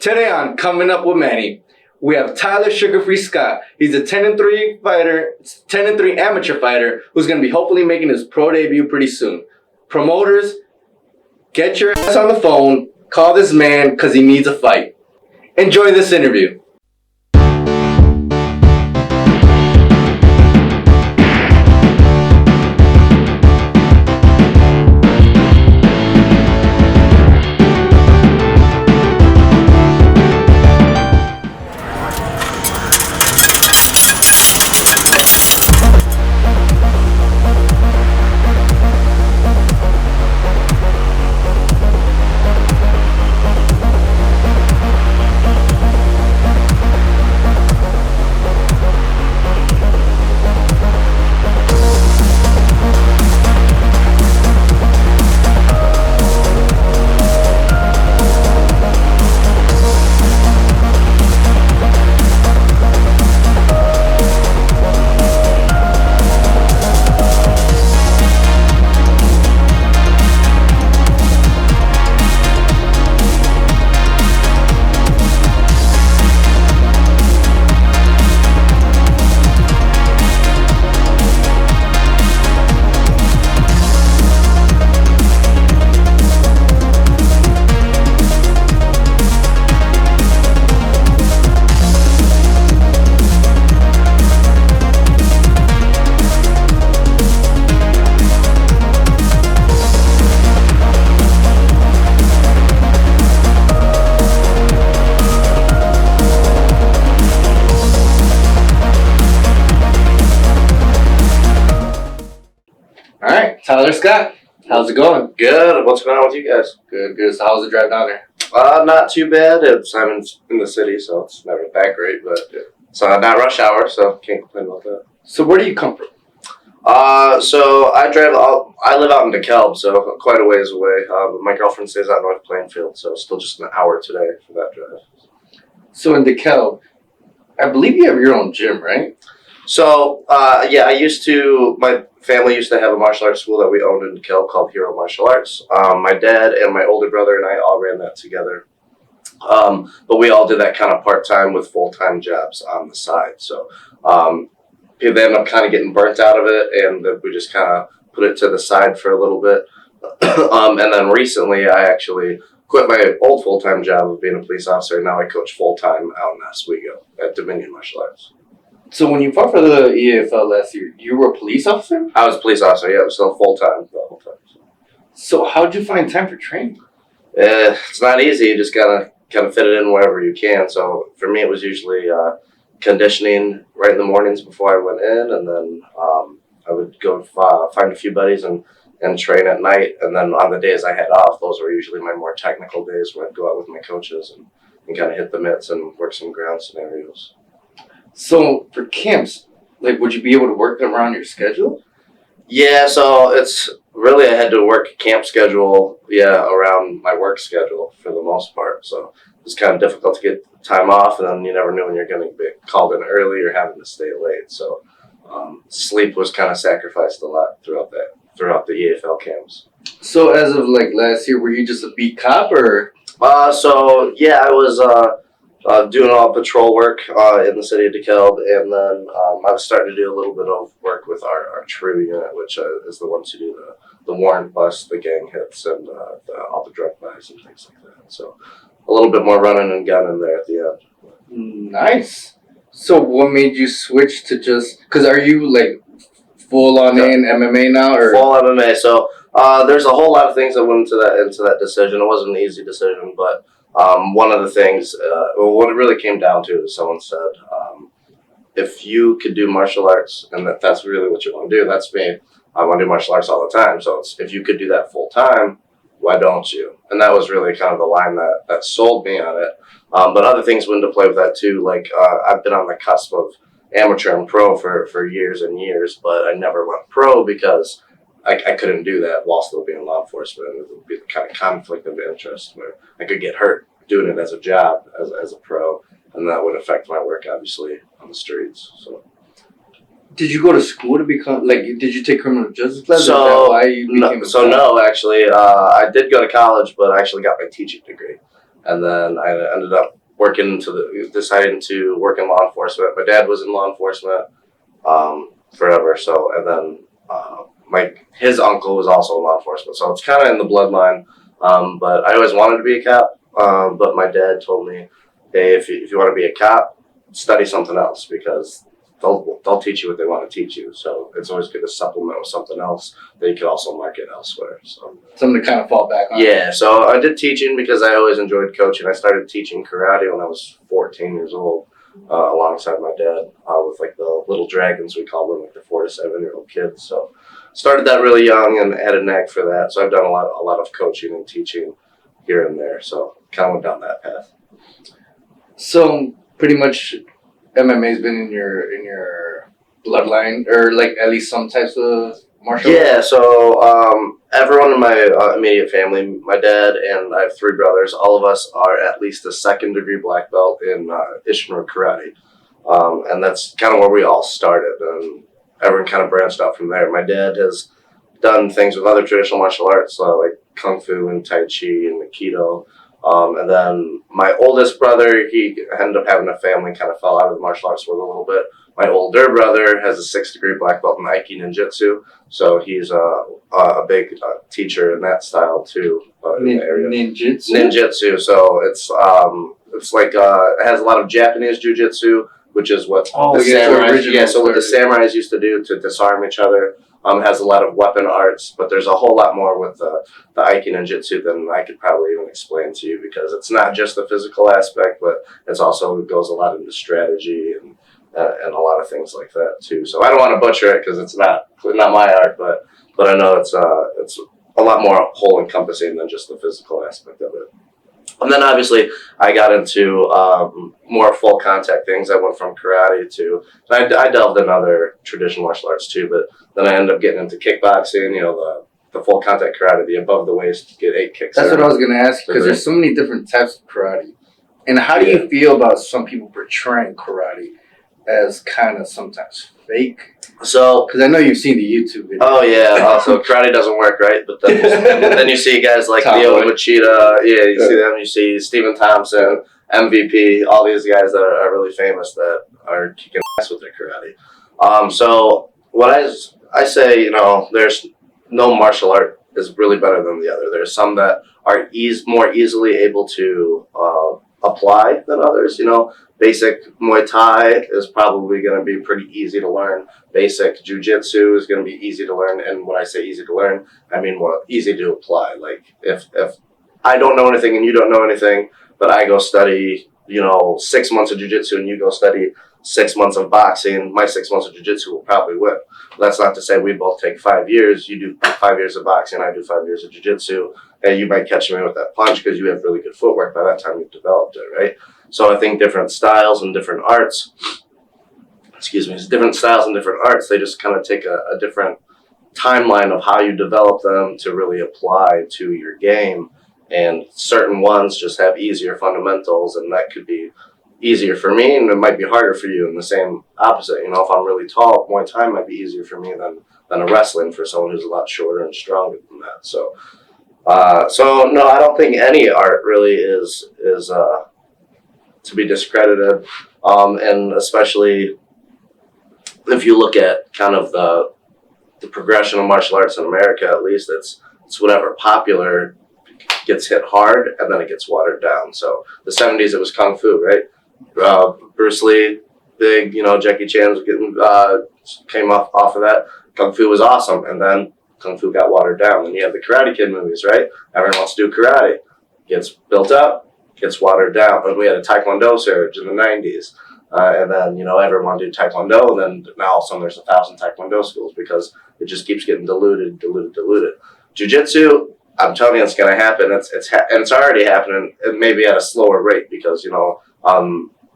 Today on Coming Up with Manny, we have Tyler Sugar-Free Scott. He's a 10-3 fighter, 10-3 amateur fighter who's going to be hopefully making his pro debut pretty soon. Promoters, get your ass on the phone, call this man because he needs a fight. Enjoy this interview. Tyler Scott, how's it going? Good. What's going on with you guys? Good. So how's the drive down there? Not too bad. I'm in the city, so it's never that great, but it's not rush hour, so can't complain about that. So where do you come from? So I live out in DeKalb, so quite a ways away. But my girlfriend stays out in North Plainfield, so still just an hour today for that drive. So in DeKalb, I believe you have your own gym, right? So, my family used to have a martial arts school that we owned in DeKalb called Hero Martial Arts. My dad and my older brother and I all ran that together. But we all did that kind of part-time with full-time jobs on the side. So, people ended up kind of getting burnt out of it, and we just kind of put it to the side for a little bit. And then recently, I actually quit my old full-time job of being a police officer, and now I coach full-time out in Oswego at Dominion Martial Arts. So when you fought for the EAFL last year, you were a police officer? I was a police officer, yeah. I was still full-time the whole time. So how'd you find time for training? It's not easy. You just gotta kind of fit it in wherever you can. So for me, it was usually conditioning right in the mornings before I went in, and then I would go find a few buddies and train at night. And then on the days I had off, those were usually my more technical days where I'd go out with my coaches and kind of hit the mitts and work some ground scenarios. So for camps, would you be able to work them around your schedule? Yeah, so it's really, I had to work camp schedule, around my work schedule for the most part. So it's kind of difficult to get time off, and then you never know when you're going to be called in early or having to stay late. So sleep was kind of sacrificed a lot throughout the EFL camps. So as of last year, were you just a beat cop or? I was doing all patrol work in the city of DeKalb, and then I was starting to do a little bit of work with our TRU unit, which is the ones who do the warrant bust, the gang hits, and all the drug buys and things like that. So a little bit more running and gunning there at the end. Nice. So what made you switch to because are you full on in MMA now? Or? Full MMA. So there's a whole lot of things that went into that decision. It wasn't an easy decision, but one of the things, what it really came down to is someone said, if you could do martial arts, and that's really what you want to do, that's me. I want to do martial arts all the time. So if you could do that full time, why don't you? And that was really kind of the line that sold me on it. But other things went into play with that too. I've been on the cusp of amateur and pro for years and years, but I never went pro because I couldn't do that while still being law enforcement. It would be the kind of conflict of interest where I could get hurt doing it as a job, as a pro, and that would affect my work, obviously, on the streets. So, did you go to school to become, did you take criminal justice classes? Actually, I did go to college, but I actually got my teaching degree. and then I ended up deciding to work in law enforcement. My dad was in law enforcement forever, so, and then his uncle was also in law enforcement, so it's kind of in the bloodline. But I always wanted to be a cop, but my dad told me, hey, if you want to be a cop, study something else, because they'll teach you what they want to teach you. So it's always good to supplement with something else that you can also market elsewhere. So something to kind of fall back on. Yeah, so I did teaching because I always enjoyed coaching. I started teaching karate when I was 14 years old, alongside my dad, with like the little dragons, we call them, like the 4 to 7 year old kids. So started that really young and had a knack for that. So I've done a lot of coaching and teaching here and there. So kind of went down that path. So pretty much MMA's been in your bloodline, or like at least some types of martial arts? Yeah, so everyone in my immediate family, my dad and I have 3 brothers, all of us are at least a 2nd degree black belt in Ishinro karate. And that's kind of where we all started, and everyone kind of branched out from there. My dad has done things with other traditional martial arts, like Kung Fu and Tai Chi and Aikido. And then my oldest brother, he ended up having a family, kind of fell out of the martial arts world a little bit. My older brother has a 6th degree black belt in Aiki Ninjutsu, so he's a big teacher in that style too, in the area. Ninjutsu. So it's like it has a lot of Japanese jiu-jitsu, which is what the samurais. Yeah, so what the samurais used to do to disarm each other. Has a lot of weapon arts, but there's a whole lot more with the Aiki Ninjutsu than I could probably even explain to you, because it's not just the physical aspect, but it goes a lot into strategy and a lot of things like that too. So I don't want to butcher it because it's not my art, but I know it's a lot more whole encompassing than just the physical aspect of it. And then obviously I got into more full contact things. I went from karate to, I delved in other traditional martial arts too, but then I ended up getting into kickboxing, the full contact karate, the above the waist, get 8 kicks. That's what I was going to ask, because there's so many different types of karate. And how do you feel about some people portraying karate as kind of sometimes fake? So, because I know you've seen the YouTube video. Oh yeah, also karate doesn't work, right? But then you see guys like Leo Machida, you see them. You see Stephen Thompson, MVP, all these guys that are really famous that are kicking ass with their karate. So what I say, there's no martial art is really better than the other. There's some that are more easily able to apply than others. Basic Muay Thai is probably going to be pretty easy to learn. Basic Jiu-Jitsu is going to be easy to learn. And when I say easy to learn, I mean more easy to apply. Like if I don't know anything and you don't know anything, but I go study, 6 months of Jiu-Jitsu and you go study 6 months of boxing, my 6 months of Jiu-Jitsu will probably win. That's not to say we both take 5 years. You do 5 years of boxing, I do 5 years of Jiu-Jitsu, and you might catch me with that punch because you have really good footwork by that time you've developed it, right? So I think different styles and different arts, they just kind of take a different timeline of how you develop them to really apply to your game. And certain ones just have easier fundamentals, and that could be easier for me, and it might be harder for you. And the same opposite, if I'm really tall, Muay Thai might be easier for me than a wrestling for someone who's a lot shorter and stronger than that. So no, I don't think any art really is to be discredited, and especially if you look at kind of the progression of martial arts in America, at least it's whatever popular gets hit hard and then it gets watered down. So the 70s, it was Kung Fu, right? Bruce Lee, big, Jackie Chan was came off of that. Kung Fu was awesome, and then Kung Fu got watered down. And you have the Karate Kid movies, right? Everyone wants to do karate. Gets built up, gets watered down. And we had a Taekwondo surge in the 90s. And then, everyone wanted to do Taekwondo, and then now all of a sudden there's 1,000 Taekwondo schools because it just keeps getting diluted. Jiu-Jitsu, I'm telling you, it's going to happen. It's already happening, maybe at a slower rate because,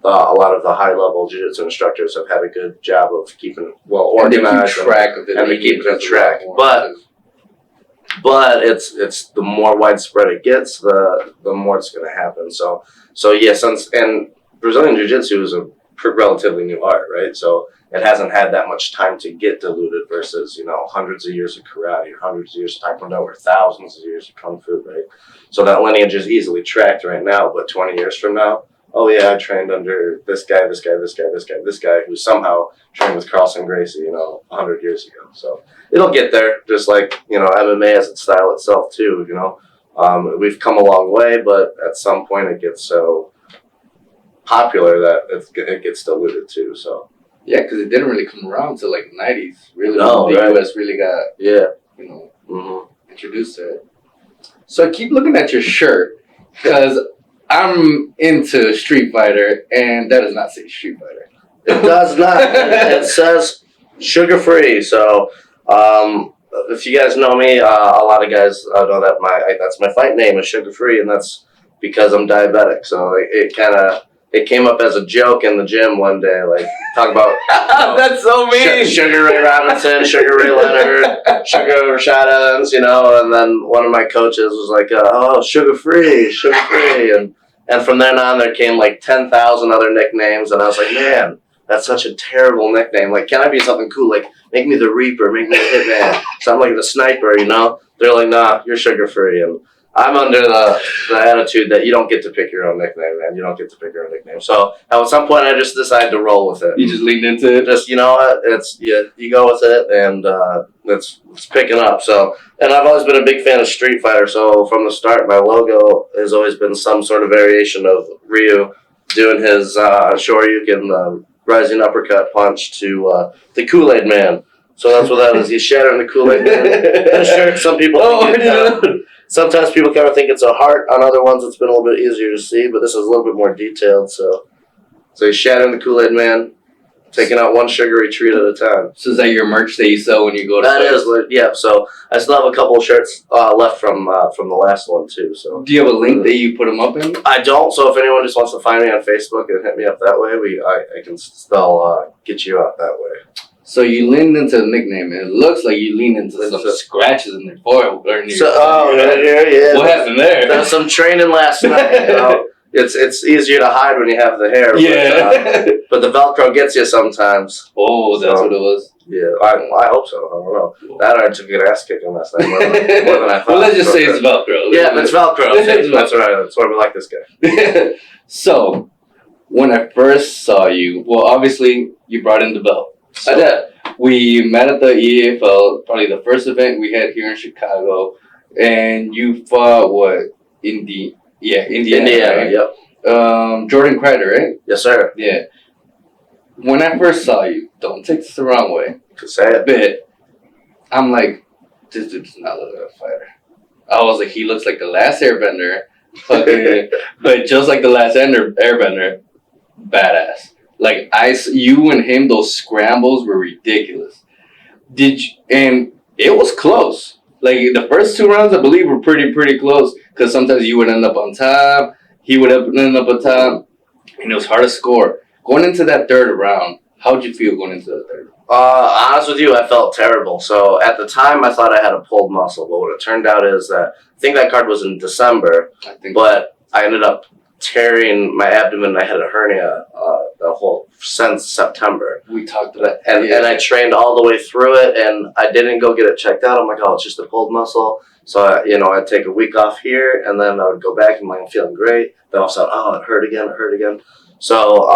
a lot of the high-level jiu-jitsu instructors have had a good job of keeping it well organized. And they keep track of it. And they keep it track. But it's the more widespread it gets, the more it's going to happen. So yes, and Brazilian Jiu-Jitsu is a relatively new art, right? So it hasn't had that much time to get diluted versus, you know, hundreds of years of karate, or hundreds of years of taekwondo, or thousands of years of kung fu, right? So that lineage is easily tracked right now, but 20 years from now, oh yeah, I trained under this guy, this guy, this guy, this guy, this guy, who somehow trained with Carlson Gracie, you know, 100 years ago. So it'll get there, just like, you know, MMA has its style itself too, you know. We've come a long way, but at some point it gets so popular that it gets diluted too. So Yeah, because it didn't really come around until like the 90s. Really, No, when the right. U.S. really got, yeah. you know, Mm-hmm. introduced to it. So I keep looking at your shirt because I'm into Street Fighter, and that does not say Street Fighter. It does not. It says sugar free. So if you guys know me, a lot of guys know that that's my fight name is Sugar Free, and that's because I'm diabetic. So it came up as a joke in the gym one day, like talk about That's so mean. Sugar Ray Robinson, Sugar Ray Leonard, Sugar Rashad Evans, you know, and then one of my coaches was like, oh, Sugar Free, and from then on there came like 10,000 other nicknames, and I was like, man, that's such a terrible nickname. Like, can I be something cool? Like, make me the Reaper, make me the Hitman, sound like the Sniper, you know? They're like, nah, you're Sugar Free, and I'm under the attitude that you don't get to pick your own nickname, man. You don't get to pick your own nickname. So at some point, I just decided to roll with it. You just leaned into it? Just, you know what? You go with it, and it's picking up. So, and I've always been a big fan of Street Fighter. So from the start, my logo has always been some sort of variation of Ryu doing his Shoryuken rising uppercut punch to the Kool-Aid Man. So that's what that is. He's shattering the Kool-Aid Man. The shirt, some people sometimes people kind of think it's a heart. On other ones, it's been a little bit easier to see, but this is a little bit more detailed. So he's shattering the Kool-Aid Man, taking out one sugary treat at a time. So is that your merch that you sell when you go to That fights? is, yeah. So I still have a couple of shirts left from the last one too. So Do you have a link that you put them up in? I don't. So if anyone just wants to find me on Facebook and hit me up that way, I can still get you out that way. So you leaned into the nickname, and it looks like you leaned into some scratches in your forehead. Yeah. What happened there? There's some training last night. You know? It's easier to hide when you have the hair. Yeah. But the Velcro gets you sometimes. Oh, that's what it was. Yeah, I hope so. I don't know. That or I took an ass kicking last night more than I thought. Well, let's just say it's Velcro. Yeah, it's Velcro. That's right. That's why we like this guy. So, when I first saw you, well, obviously, you brought in the belt. I did. We met at the EAFL, probably the first event we had here in Chicago, and you fought Indiana, right? Yep. Jordan Kreider, right? Yes, sir. Yeah. When I first saw you, don't take this the wrong way, Could say it. but I'm like, this dude does not look like a fighter. I was like, he looks like the last airbender, but just like the last airbender, badass. Like you and him, those scrambles were ridiculous. And it was close. Like the first 2 rounds, I believe, were pretty close. Because sometimes you would end up on top, he would end up on top, and it was hard to score. Going into that third round, how'd you feel going into the third? Honest with you, I felt terrible. So at the time, I thought I had a pulled muscle, but what it turned out is that I think that card was in December, but I ended up tearing my abdomen. I had a hernia the whole since September. We talked about and I trained all the way through it, and I didn't go get it checked out. I'm like, oh, it's just a pulled muscle. So I'd take a week off here, and then I would go back, and I'm feeling great. Then all of a sudden, oh, it hurt again. So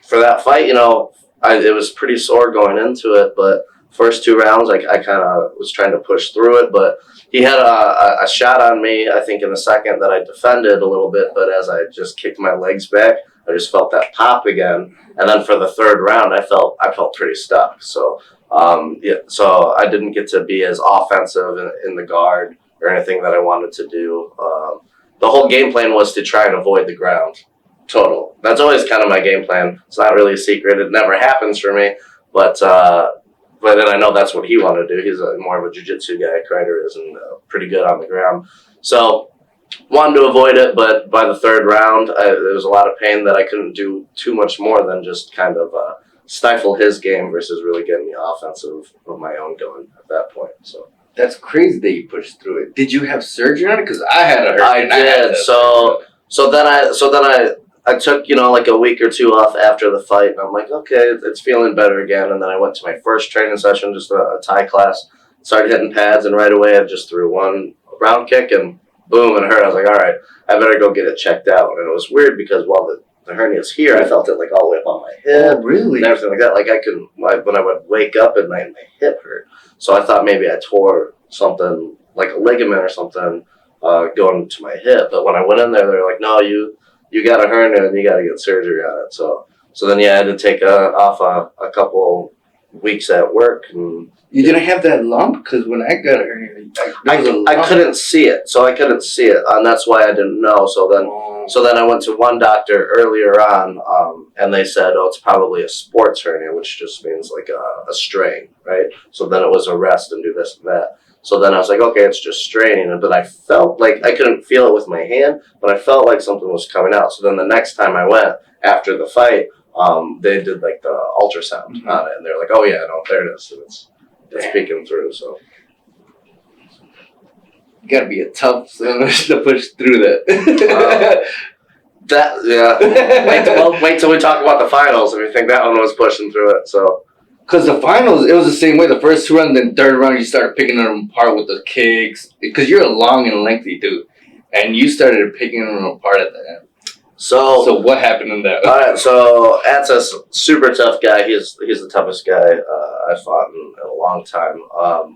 for that fight, it was pretty sore going into it, but first 2 rounds, I kind of was trying to push through it, but he had a shot on me, I think, in the second that I defended a little bit, but as I just kicked my legs back, I just felt that pop again. And then for the third round, I felt pretty stuck. So, so I didn't get to be as offensive in the guard or anything that I wanted to do. The whole game plan was to try and avoid the ground. Total. That's always kind of my game plan. It's not really a secret. It never happens for me, but then I know that's what he wanted to do. He's more of a jiu-jitsu guy, Kreider is, and pretty good on the ground. So wanted to avoid it, but by the third round, there was a lot of pain that I couldn't do too much more than just kind of stifle his game versus really getting the offensive of my own going at that point. So that's crazy that you pushed through it. Did you have surgery on it? Because I had a hernia. I did. So then I I took, like a week or two off after the fight, and I'm like, okay, it's feeling better again. And then I went to my first training session, just a Thai class, started hitting pads, and right away I just threw one round kick, and boom, it hurt. I was like, all right, I better go get it checked out. And it was weird because while the hernia's here, I felt it like all the way up on my hip. Oh, really? And everything like that. Like I couldn't, when I would wake up at night, my hip hurt. So I thought maybe I tore something, like a ligament or something, going to my hip. But when I went in there, they were like, no, you got a hernia and you got to get surgery on it. So then, yeah, I had to take off a couple weeks at work. And you didn't have that lump? Because when I got a hernia, I couldn't see it. So I couldn't see it. And that's why I didn't know. So then I went to one doctor earlier on, and they said, oh, it's probably a sports hernia, which just means like a strain, right? So then it was a rest and do this and that. So then I was like, okay, it's just straining. But I felt like I couldn't feel it with my hand, but I felt like something was coming out. So then the next time I went after the fight, they did like the ultrasound on it, and they're like, oh yeah, no, there it is. And it's peeking through. So you gotta be a tough son to push through that. Wait till we talk about the finals if you think that one was pushing through it. So. Because the finals, it was the same way. The first 2 rounds, then third round, you started picking them apart with the kicks. Because you're a long and lengthy dude. And you started picking them apart at the end. So what happened in that? All right, so At's a super tough guy. He's the toughest guy I've fought in a long time.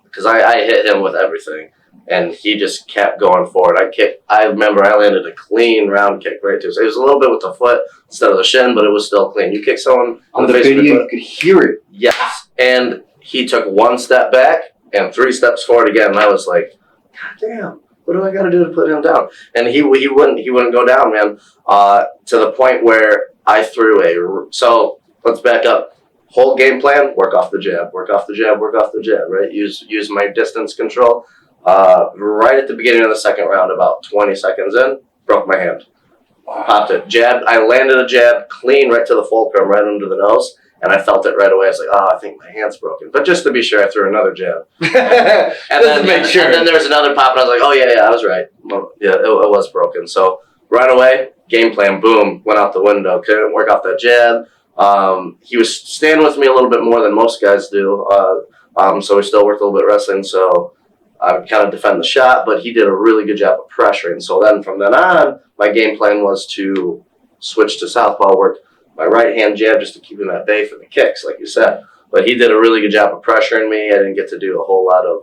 Because I hit him with everything. And he just kept going forward. I remember I landed a clean round kick right to his. It was a little bit with the foot instead of the shin, but it was still clean. You kick someone on the video, you could hear it. Yes. And he took 1 step back and 3 steps forward again. And I was like, God damn, what do I got to do to put him down? And he wouldn't go down, man, to the point where I threw so let's back up. Whole game plan, work off the jab, work off the jab, work off the jab, right? Use my distance control. Right at the beginning of the second round, about 20 seconds in, broke my hand. Popped it. Jab. I landed a jab clean right to the fulcrum, right under the nose, and I felt it right away. I was like, oh, I think my hand's broken. But just to be sure, I threw another jab. and then there was another pop, and I was like, oh, yeah, I was right. Well, yeah, it was broken. So right away, game plan, boom, went out the window. Couldn't work off that jab. He was standing with me a little bit more than most guys do, so we still worked a little bit wrestling, so I would kind of defend the shot, but he did a really good job of pressuring. So then from then on, my game plan was to switch to southpaw, work my right hand jab just to keep him at bay for the kicks, like you said. But he did a really good job of pressuring me. I didn't get to do a whole lot of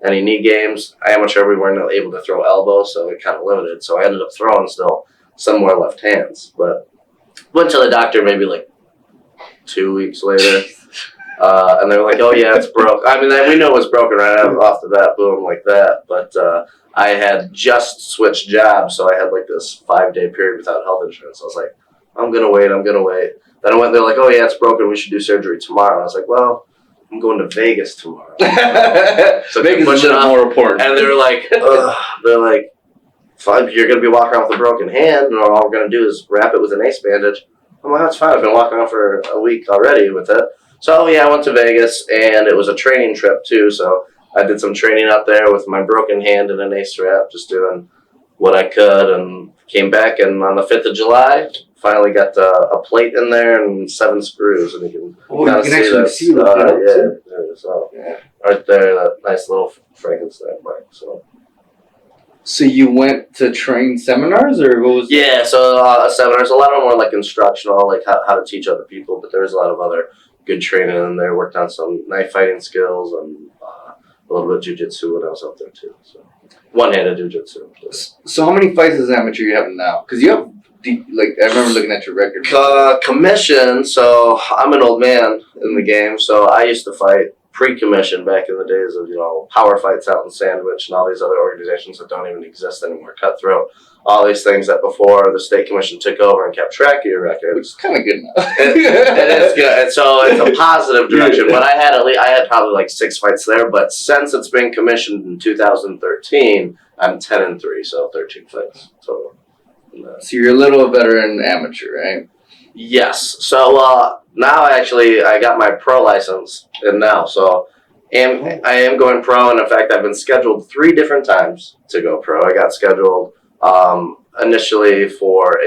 any knee games. Amateur, we weren't able to throw elbows, so it kind of limited. So I ended up throwing still some more left hands. But went to the doctor maybe like 2 weeks later. And they were like, oh, yeah, it's broke. I mean, we knew it was broken right off the bat, boom, like that. But I had just switched jobs, so I had like this 5-day period without health insurance. I was like, I'm going to wait. Then I went, they're like, oh, yeah, it's broken. We should do surgery tomorrow. I was like, well, I'm going to Vegas tomorrow. So Vegas is a little more important. And they're like, fine, you're going to be walking around with a broken hand, and all we're going to do is wrap it with an ace bandage. I'm like, that's fine. I've been walking around for a week already with it. So, yeah, I went to Vegas, and it was a training trip, too. So I did some training out there with my broken hand and an ace wrap, just doing what I could, and came back. And on the 5th of July, finally got a plate in there and 7 screws. And you can actually see that. Right there, that nice little Frankenstein mark. So you went to train seminars, or what was? Yeah, so seminars. A lot of them were like instructional, like how to teach other people, but there was a lot of other good training in there. Worked on some knife fighting skills and a little bit of jiu-jitsu when I was out there too. So one-handed jiu-jitsu. So how many fights as amateur you have now? Because you have I remember looking at your record. Commission. So I'm an old man in the game. So I used to fight pre-commission back in the days of power fights out in Sandwich and all these other organizations that don't even exist anymore. Cutthroat. All these things that before the state commission took over and kept track of your record. Which is kind of good now. It is good. And so it's a positive direction. But I had probably like 6 fights there. But since it's been commissioned in 2013, I'm 10-3, so 13 fights total. So you're a little veteran amateur, right? Yes. So now I got my pro license in now. So I am going pro. And in fact, I've been scheduled 3 different times to go pro. I got scheduled initially for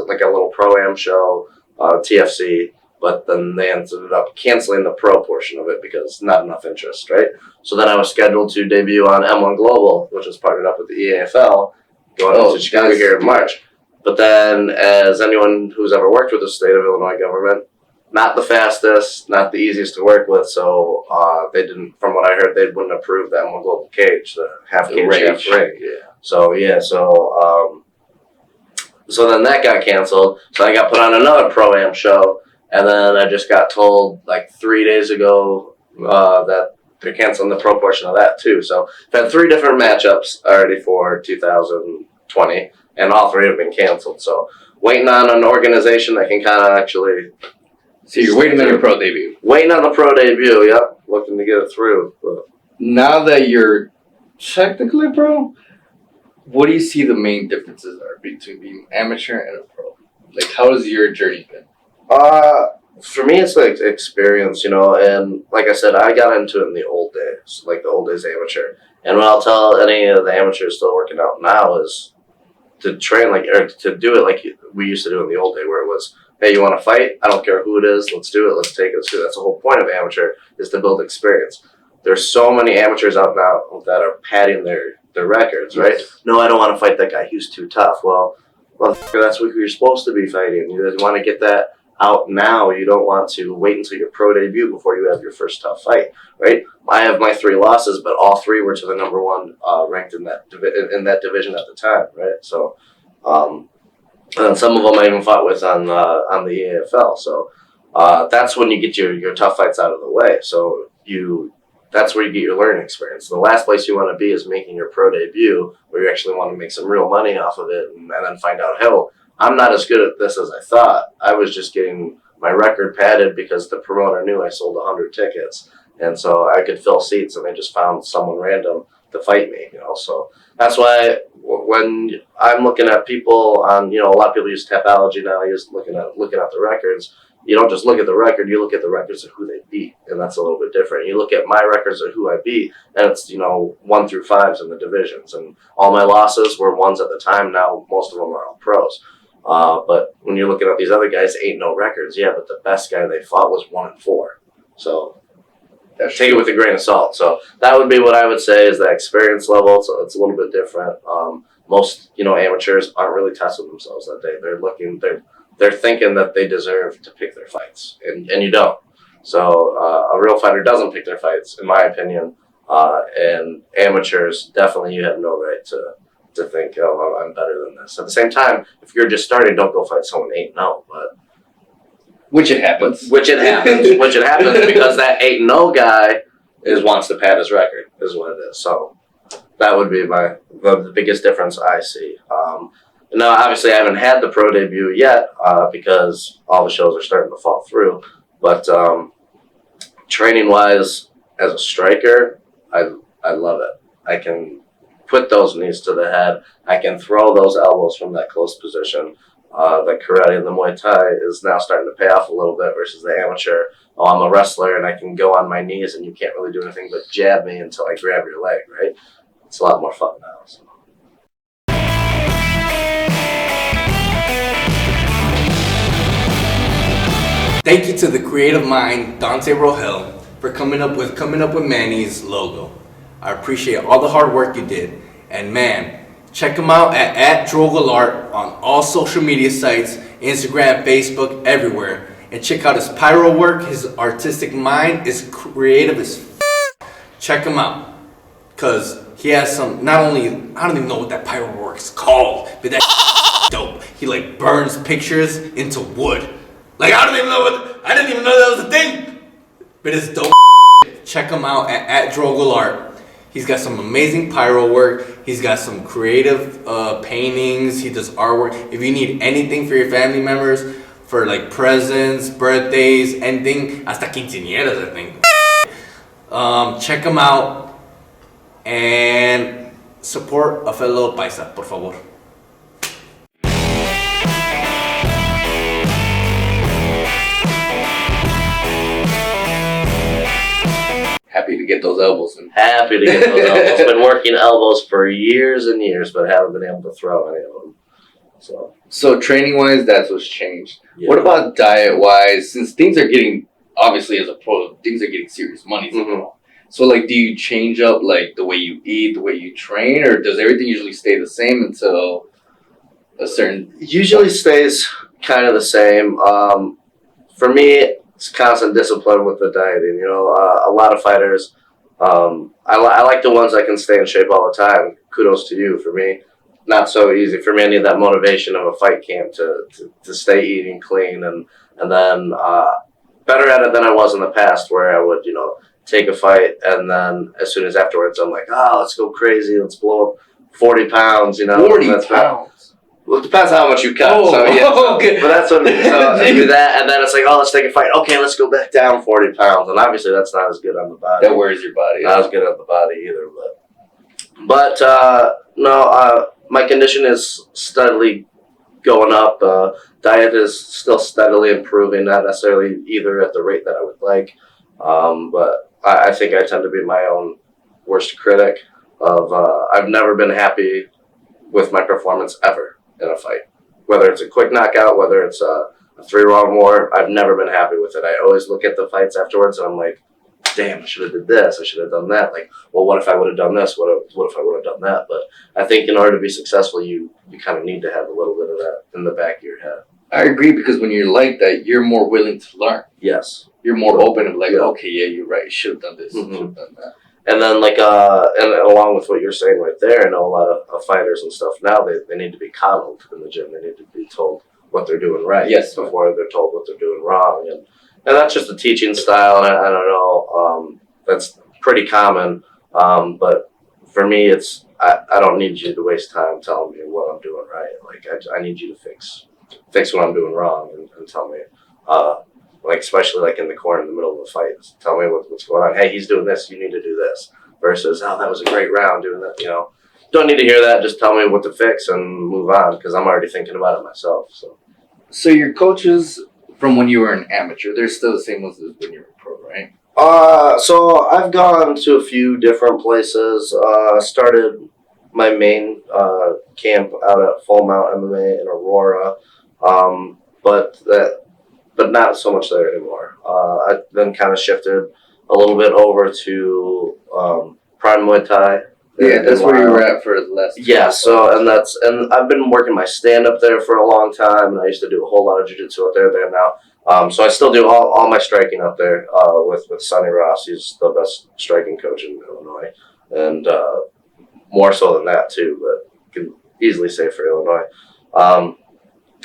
like a little pro-am show, TFC, but then they ended up canceling the pro portion of it because not enough interest, right? So then I was scheduled to debut on M1 Global, which was partnered up with the EAFL, going into Chicago here in March. But then, as anyone who's ever worked with the state of Illinois government, not the fastest, not the easiest to work with, so they didn't, from what I heard, they wouldn't approve the M1 Global cage, the half cage, half ring. Yeah. So then that got canceled. So I got put on another pro-am show, and then I just got told like 3 days ago that they're canceling the pro portion of that too. So I've had 3 different matchups already for 2020, and all 3 have been canceled. So waiting on an organization that can kind of actually. So you're waiting on your pro debut. Waiting on the pro debut, yep. Looking to get it through. But now that you're technically pro, what do you see the main differences are between being amateur and a pro? Like, how has your journey been? For me, it's like experience, and like I said, I got into it in the old days, like the old days amateur. And what I'll tell any of the amateurs still working out now is to train or to do it like we used to do in the old day, where it was, hey, you want to fight? I don't care who it is. Let's do it. Let's take it. So that's the whole point of amateur, is to build experience. There's so many amateurs out now that are padding their records, right? No, I don't want to fight that guy. He's too tough. Well, that's what you're supposed to be fighting. You want to get that out now. You don't want to wait until your pro debut before you have your first tough fight, right? I have my 3 losses, but all 3 were to the number 1 ranked in that division at the time, right? So, and some of them I even fought with on the EAFL. So that's when you get your tough fights out of the way. So that's where you get your learning experience. The last place you want to be is making your pro debut, where you actually want to make some real money off of it, and then find out, hell, I'm not as good at this as I thought. I was just getting my record padded because the promoter knew I sold 100 tickets, and so I could fill seats, and they just found someone random to fight me. So that's why when I'm looking at people on, a lot of people use Tapology now, just looking at the records. You don't just look at the record, you look at the records of who they beat, and that's a little bit different. You look at my records of who I beat, and it's, 1 through 5s in the divisions, and all my losses were 1s at the time. Now most of them are all pros. But when you're looking at these other guys, 8-0 records, yeah, but the best guy they fought was 1-4. So take it with a grain of salt. So that would be what I would say is the experience level. So it's a little bit different. Most, amateurs aren't really testing themselves that day. They're thinking that they deserve to pick their fights, and you don't. So a real fighter doesn't pick their fights, in my opinion. And amateurs, definitely, you have no right to think, oh, I'm better than this. At the same time, if you're just starting, don't go fight someone 8-0. But which it happens because that 8-0 guy wants to pad his record, is what it is. So that would be the biggest difference I see. Now, obviously, I haven't had the pro debut yet because all the shows are starting to fall through. But training-wise, as a striker, I love it. I can put those knees to the head. I can throw those elbows from that close position. The karate and the Muay Thai is now starting to pay off a little bit versus the amateur. Oh, I'm a wrestler and I can go on my knees and you can't really do anything but jab me until I grab your leg, right? It's a lot more fun now. So. Thank you to the creative mind, Dante Rohel, for coming up with Manny's logo. I appreciate all the hard work you did. And man, check him out at @Drogalart on all social media sites, Instagram, Facebook, everywhere. And check out his pyro work. His artistic mind is creative as Check him out. Cause he has some, not only, I don't even know what that pyro work's called, but that dope. He burns pictures into wood. I didn't even know that was a thing. But it's dope. Check him out at Drogalart. He's got some amazing pyro work. He's got some creative paintings. He does artwork. If you need anything for your family members, for presents, birthdays, anything, hasta quinceañeras, I think. Check him out and support a fellow paisa, por favor. Happy to get those elbows in. Been working elbows for years and years, but haven't been able to throw any of them. So training wise, that's what's changed. Yeah. What about diet wise? Since things are getting, obviously as a pro, things are getting serious. Money's involved. So like, do you change up like the way you eat, the way you train, or does everything usually stay the same until a certain? Usually stays kind of the same. For me, it's constant discipline with the dieting. You know, a lot of fighters. I like the ones that can stay in shape all the time. Kudos to you. For me, not so easy. For me, I need that motivation of a fight camp to stay eating clean and then better at it than I was in the past, where I would take a fight and then as soon as afterwards I'm like, let's go crazy, let's blow up 40 pounds. 40 pounds. Well, it depends on how much you cut. Okay. But that's what I do that, and then it's like, let's take a fight. Okay, let's go back down 40 pounds, and obviously that's not as good on the body. That wears your body. Not as good on the body either, but no, my condition is steadily going up. Diet is still steadily improving, not necessarily either at the rate that I would like, but I think I tend to be my own worst critic. I've never been happy with my performance ever in a fight. Whether it's a quick knockout, whether it's a 3-round war, I've never been happy with it. I always look at the fights afterwards and I'm like, damn, I should have did this, I should have done that. Like, well, what if I would have done this? What if I would have done that? But I think in order to be successful, you kind of need to have a little bit of that in the back of your head. I agree, because when you're like that, you're more willing to learn. Yes. You're more open and like, okay, yeah, you're right, you should have done this, should have done that. And then and along with what you're saying right there, I know a lot of fighters and stuff now, they need to be coddled in the gym. They need to be told what they're doing right before they're told what they're doing wrong. And that's just a teaching style, and I don't know, that's pretty common. But for me, it's I don't need you to waste time telling me what I'm doing right. Like, I need you to fix what I'm doing wrong and tell me, like, especially like in the corner in the middle of the fight, tell me what's going on. Hey, he's doing this, you need to do this. Versus, that was a great round doing that. Don't need to hear that. Just tell me what to fix and move on, because I'm already thinking about it myself. So your coaches from when you were an amateur, they're still the same ones as when you were a pro, right? So I've gone to a few different places. Started my main camp out at Full Mount MMA in Aurora, but not so much there anymore. I then kind of shifted a little bit over to Prime Muay Thai. Yeah, that's where you were at for the last. Yeah, and I've been working my stand up there for a long time, and I used to do a whole lot of jiu-jitsu out there now. So I still do all my striking out there with Sonny Ross. He's the best striking coach in Illinois, and more so than that too, but can easily say for Illinois.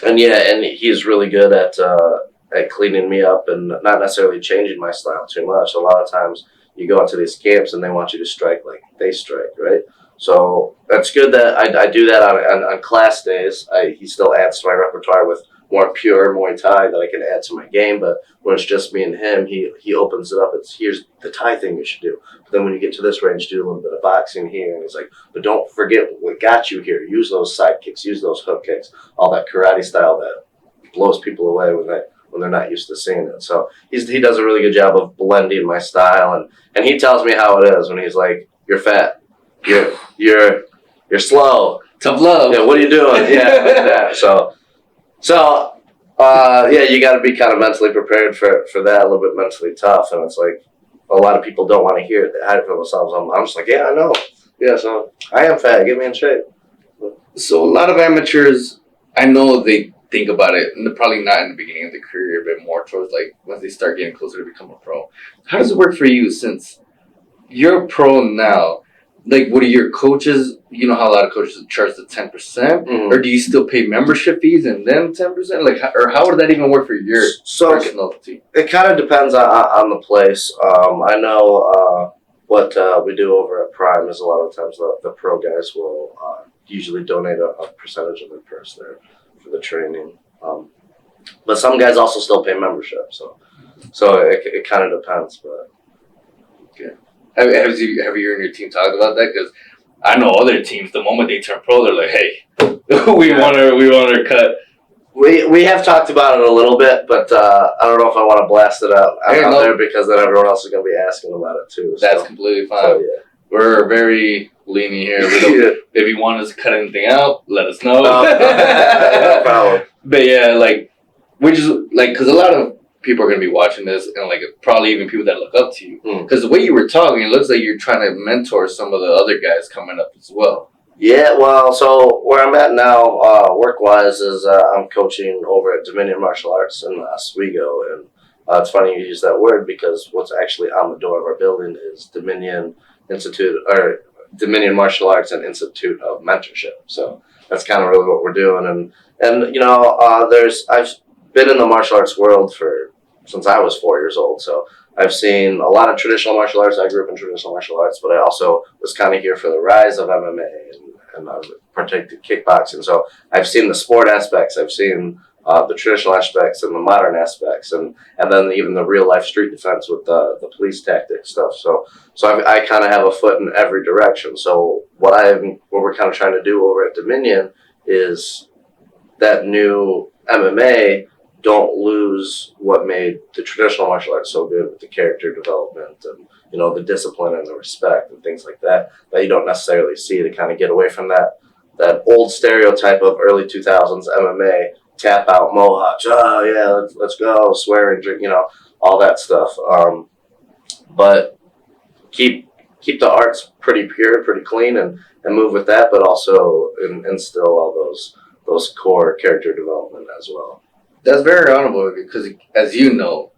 And he's really good at cleaning me up and not necessarily changing my style too much. A lot of times you go out to these camps and they want you to strike like they strike, right? So that's good that I do that on class days. He still adds to my repertoire with more pure Muay Thai that I can add to my game. But when it's just me and him, he opens it up. Here's the Thai thing you should do. But then when you get to this range, do a little bit of boxing here. And he's like, but don't forget what got you here. Use those side kicks, use those hook kicks, all that karate style that blows people away when they're not used to seeing it. So he does a really good job of blending my style, and he tells me how it is when he's like, you're fat, you're slow, tough love. Yeah, what are you doing? Yeah, like that. So you got to be kind of mentally prepared for that, a little bit mentally tough, and it's like a lot of people don't want to hear it. They hide it for themselves. I'm just like, yeah, I know. Yeah, so I am fat. Get me in shape. So a lot of amateurs, I know they think about it, and they're probably not in the beginning of the career, but more towards like once they start getting closer to become a pro. How does it work for you, since you're a pro now? Like, what are your coaches? You know how a lot of coaches charge the 10%, or do you still pay membership fees and then 10%? Like, or how would that even work for your market loyalty? It kind of depends on the place. I know what we do over at Prime is a lot of times the pro guys will usually donate a percentage of their purse there for the training, but some guys also still pay membership, so it kind of depends. But okay, have you and your team talked about that? Because I know other teams, the moment they turn pro, they're like, hey, we want our cut. We have talked about it a little bit, but I don't know if I want to blast it out there, because then everyone else is going to be asking about it too. That's completely fine. So, yeah. we're very lenient here. We don't, if you want us to cut anything out, let us know. No problem. But yeah, like, we just, like, because a lot of people are going to be watching this, and, like, probably even people that look up to you. Because the way you were talking, it looks like you're trying to mentor some of the other guys coming up as well. Yeah, well, so where I'm at now, work-wise, is I'm coaching over at Dominion Martial Arts in Oswego, and it's funny you use that word because what's actually on the door of our building is Dominion Martial Arts and Institute of Mentorship. So that's kind of really what we're doing, and you know, I've been in the martial arts world since I was 4 years old, so I've seen a lot of traditional martial arts. I grew up in traditional martial arts, but I also was kind of here for the rise of MMA and I partake in kickboxing. So I've seen the sport aspects, I've seen the traditional aspects and the modern aspects, and then even the real life street defense with the police tactic stuff. So I kind of have a foot in every direction. So what we're kind of trying to do over at Dominion is that new MMA don't lose what made the traditional martial arts so good with the character development and, you know, the discipline and the respect and things like that you don't necessarily see, to kind of get away from that old stereotype of early 2000s MMA, tap out mohawks, oh yeah, let's go, swearing, drink, you know, all that stuff. But keep the arts pretty pure, pretty clean, and move with that, but also instill all those core character development as well. That's very honorable because, as you know,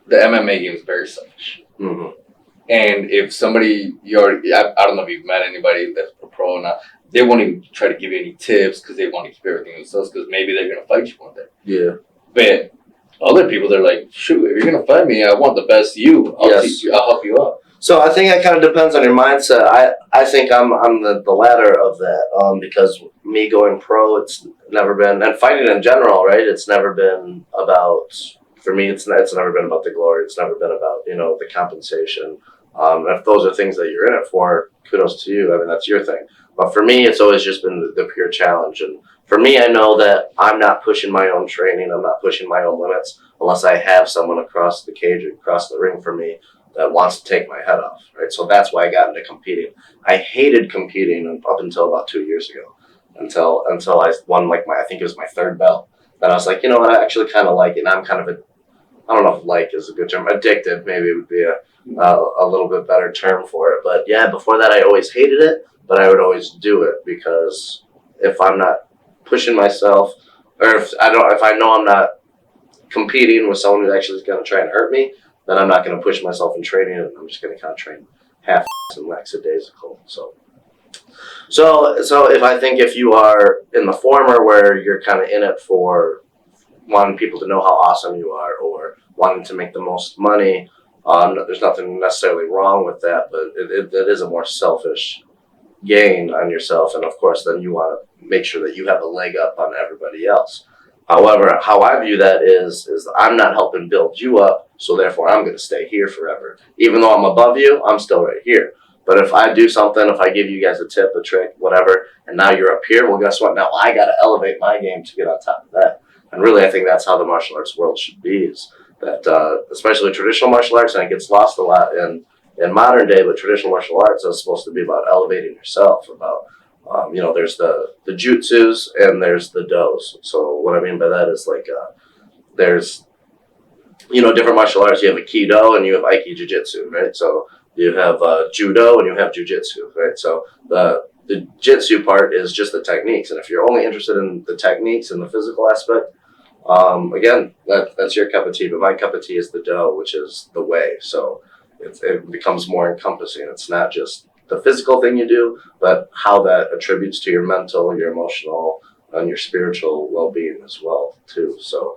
the MMA game is very selfish. Mm-hmm. And if somebody, I don't know if you've met anybody that's a pro or not, they won't even try to give you any tips because they want to keep everything themselves because maybe they're going to fight you one day. Yeah. But other people, they're like, shoot, if you're going to fight me, I want the best you. I'll teach you. I'll help you out. So I think it kind of depends on your mindset. I think I'm the latter of that because me going pro, it's never been, and fighting in general, right? It's never been about, for me, it's never been about the glory. It's never been about, you know, the compensation. If those are things that you're in it for, kudos to you. I mean, that's your thing. But for me, it's always just been the pure challenge. And for me, I know that I'm not pushing my own training. I'm not pushing my own limits unless I have someone across the cage or across the ring for me that wants to take my head off, right? So that's why I got into competing. I hated competing up until about 2 years ago, until I won I think it was my third belt. Then I was like, you know what, I actually kind of like it. And I'm kind of I don't know if like is a good term, addicted maybe would be a little bit better term for it. But yeah, before that I always hated it, but I would always do it because if I'm not pushing myself, or if I know I'm not competing with someone who's actually going to try and hurt me, then I'm not going to push myself in training, and I'm just going to kind of train half and lackadaisical. So if I think if you are in the former where you're kind of in it for wanting people to know how awesome you are or wanting to make the most money, there's nothing necessarily wrong with that, but it is a more selfish gain on yourself, and of course then you want to make sure that you have a leg up on everybody else. However, how I view that is I'm not helping build you up, so therefore I'm going to stay here forever. Even though I'm above you, I'm still right here. But if I do something, if I give you guys a tip, a trick, whatever, and now you're up here, well, guess what? Now I got to elevate my game to get on top of that. And really, I think that's how the martial arts world should be, is that especially traditional martial arts, and it gets lost a lot in modern day, but traditional martial arts is supposed to be about elevating yourself, about you know, there's the jutsus and there's the dos. So what I mean by that is there's, you know, different martial arts. You have Aikido and you have Aiki Jiu-Jitsu, right? So you have Judo and you have Jiu-Jitsu, right? So the Jitsu part is just the techniques. And if you're only interested in the techniques and the physical aspect, again, that's your cup of tea. But my cup of tea is the Do, which is the way. So it becomes more encompassing. It's not just the physical thing you do, but how that attributes to your mental, your emotional, and your spiritual well-being as well, too. So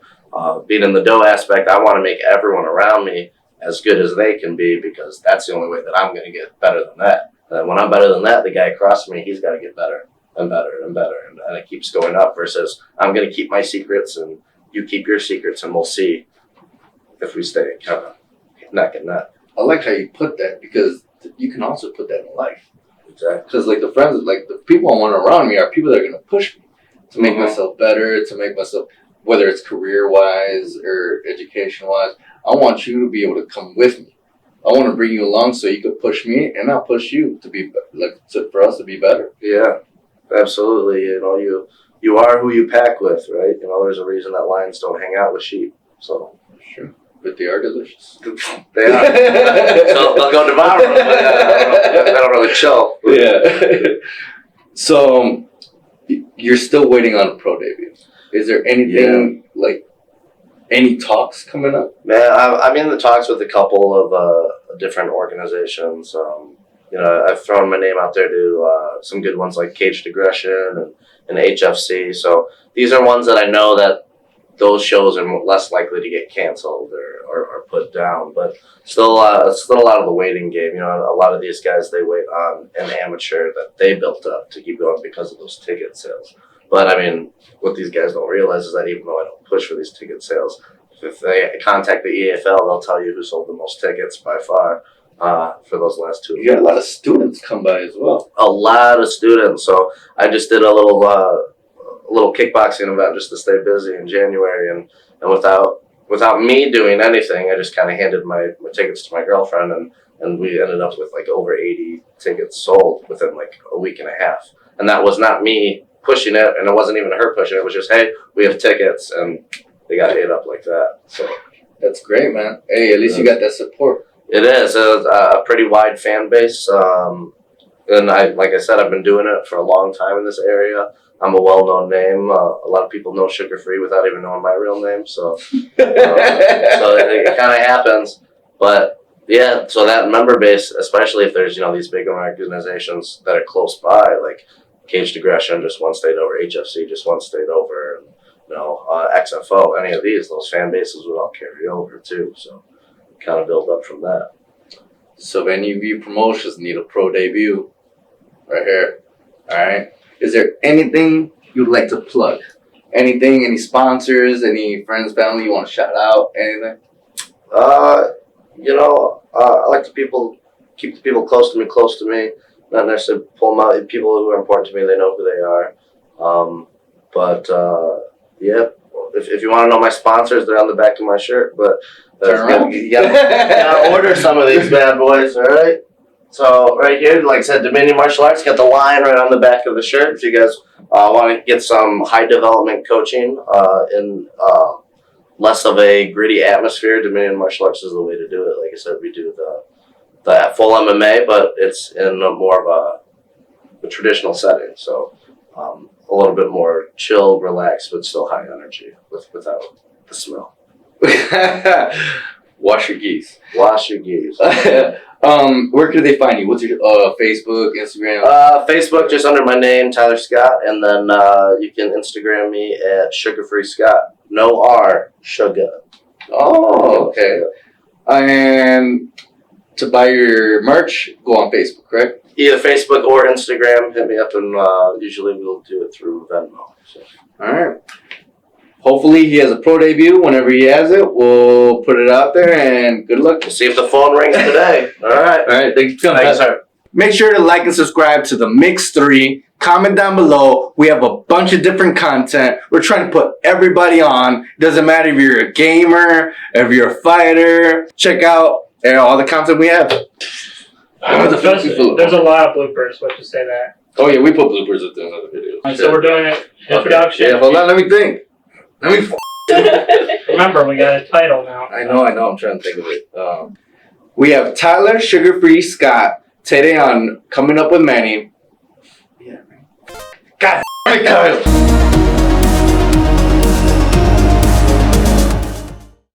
being in the Do aspect, I want to make everyone around me as good as they can be, because that's the only way that I'm going to get better than that. And when I'm better than that, the guy across from me, he's got to get better and better and better. And it keeps going up versus I'm going to keep my secrets and you keep your secrets, and we'll see if we stay kind of neck and neck. I like how you put that, because you can also put that in life. Exactly. Because the friends, the people I want around me are people that are going to push me to make myself better, to make myself, whether it's career-wise or education-wise. I want you to be able to come with me. I want to bring you along so you could push me, and I'll push you to be for us to be better. Yeah, absolutely. You are who you pack with, right? There's a reason that lions don't hang out with sheep. So Sure, but they are delicious. they are. So they'll go devour them. They don't really chill. Yeah. So you're still waiting on a pro debut. Is there anything any talks coming up? Man, I'm in the talks with a couple of different organizations. I've thrown my name out there to some good ones like Caged Aggression and HFC. So these are ones that I know that those shows are less likely to get canceled or put down. But still a lot of the waiting game. A lot of these guys, they wait on an amateur that they built up to keep going because of those ticket sales. But I mean, what these guys don't realize is that even though I don't push for these ticket sales, if they contact the EFL, they'll tell you who sold the most tickets by far for those last 2 You got a lot of students come by as well. A lot of students. So I just did a little kickboxing event just to stay busy in January, and without me doing anything, I just kind of handed my tickets to my girlfriend, and we ended up with like over 80 tickets sold within like a week and a half. And that was not me pushing it, and it wasn't even her pushing it. It was just, hey, we have tickets, and they got ate up like that. So that's great, man. Hey, at least you got that support. It is a pretty wide fan base, and like I said, I've been doing it for a long time in this area. I'm a well-known name. A lot of people know Sugar Free without even knowing my real name, so it kind of happens. But yeah, so that member base, especially if there's these big organizations that are close by, like Caged Aggression, just one state over, HFC, just one state over, XFO, any of those fan bases would all carry over too. So kind of build up from that. So if any of you promotions need a pro debut, right here, all right? Is there anything you'd like to plug? Anything, any sponsors, any friends, family you want to shout out, anything? I like to keep the people close to me, not necessarily pull them out. People who are important to me, they know who they are. Yeah, if you want to know my sponsors, they're on the back of my shirt, but you gotta order some of these bad boys, all right? So right here, like I said, Dominion Martial Arts, got the lion right on the back of the shirt. If you guys want to get some high development coaching in less of a gritty atmosphere, Dominion Martial Arts is the way to do it. Like I said, we do the full MMA, but it's in more of a traditional setting. So a little bit more chill, relaxed, but still high energy without the smell. Wash your geese. Wash your geese. Where can they find you? What's your Facebook, Instagram? Facebook, just under my name, Tyler Scott, and then you can Instagram me at Sugar Free Scott. No R, Sugar. Oh, okay. And to buy your merch, go on Facebook, correct? Either Facebook or Instagram. Hit me up, and usually we'll do it through Venmo. So. All right. Hopefully he has a pro debut. Whenever he has it, we'll put it out there, and good luck. We'll see if the phone rings today. All right. All right. Thanks for coming. Thanks, sir. Make sure to like and subscribe to the Mix 3. Comment down below. We have a bunch of different content. We're trying to put everybody on. Doesn't matter if you're a gamer, if you're a fighter. Check out all the content we have. There's a lot of bloopers. Let's just say that. Oh yeah, we put bloopers at the end of the video. So we're doing an introduction. Okay. Yeah, hold on. Let me think. Remember, we got a title now. I know. I'm trying to think of it. We have Tyler Sugar Free Scott today on Coming Up with Manny. Yeah, man. God damn it, Kyle.